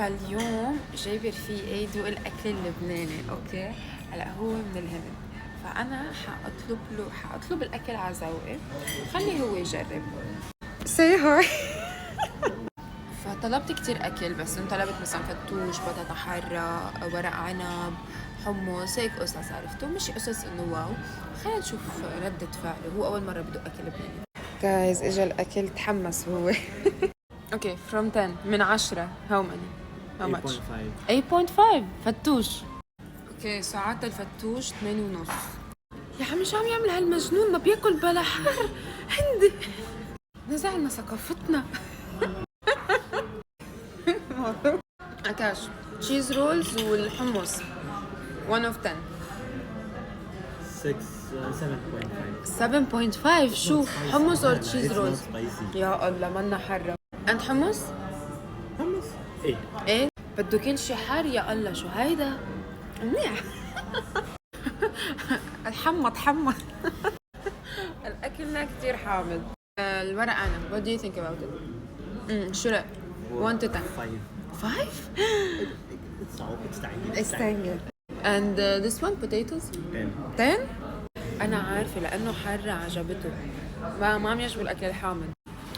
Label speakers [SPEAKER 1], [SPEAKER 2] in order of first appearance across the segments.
[SPEAKER 1] فاليوم جابر في يدوق الاكل اللبناني. اوكي هلا هو من الهند، فانا حاطلب الاكل على ذوقي، خلي هو يجرب. say hi. فطلبت كتير اكل، بس طلبت مثلا فتوش، بطاطا حاره، ورق عنب، حمص، هيك قصص عرفتوا، مش قصص انه واو. خلينا نشوف ردة فعله، هو اول مره بدق اكل لبناني. جايز اجى الاكل، تحمس هو. اوكي from 10 من 10 how many how much 8.5 فتوش. اوكي ساعات الفتوش 8 ونص. يا عمي شو عم يعمل هالمجنون، ما بياكل بلا حر. هندي نزعنا ثقافتنا. أكاش تشيز رولز والحمص 1 of 10. 7.5 شو حمص or تشيز رولز؟ يا الله منا حرة. أنت حمص؟
[SPEAKER 2] حمص
[SPEAKER 1] ايه بده كل شي حار. يا الله شو هيدا منيح. تحمض. الأكل كتير حامض. الورق عنب what do you think about it؟ شو رأيك؟ 1 to 10 5 it's tangy. and this one potatoes 10. أنا عارفة لأنه حارة عجبته، ما عم يعجبه الأكل الحامض.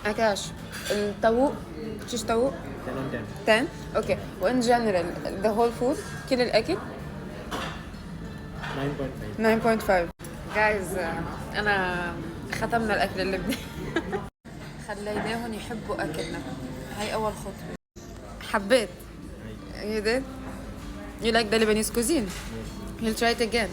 [SPEAKER 1] أكاش الطاووق تشيش طاووق 10 اوكي. وان جنرال ذا هول فود كل الاكل 9.5 جايز. انا ختمنا الاكل اللبناني. خليناهم يحبوا اكلنا، هاي اول خطوه. حبيت you did you like the Lebanese cuisine you'll try it again.